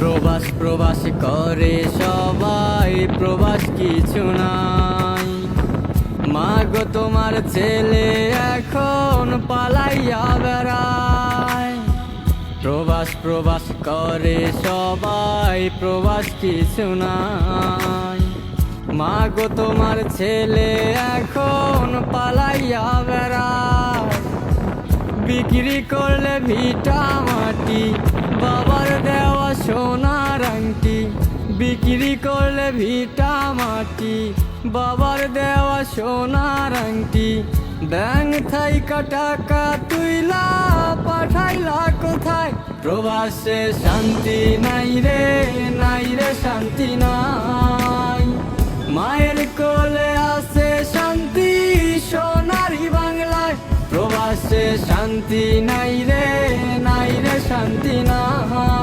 প্রবাস প্রবাস করে সবাই, প্রবাস কিছু নাই। মা গো তোমার ছেলে এখন পালাইয়া বেড়ায়। প্রবাস প্রবাস করে সবাই, প্রবাস কিছু নাই। মা গো তোমার ছেলে এখন পালাইয়া বেড়ায়। বিক্রি করলে ভিটা মাটি, বাবার দেওয়া সোনার আংটি। বিক্রি করলে ভিটা মাটি, বাবার দেওয়া সোনার আংটি। ব্যাংক থাইকা টাকা তুইলা পাঠাইলা কোথায়? প্রবাসে শান্তি নাই রে, নাই রে শান্তি নাই। মায়ের কোলে আছে শান্তি সোনারি বাংলায়। প্রবাসে শান্তি নাই রে, নাই রে শান্তি নাই।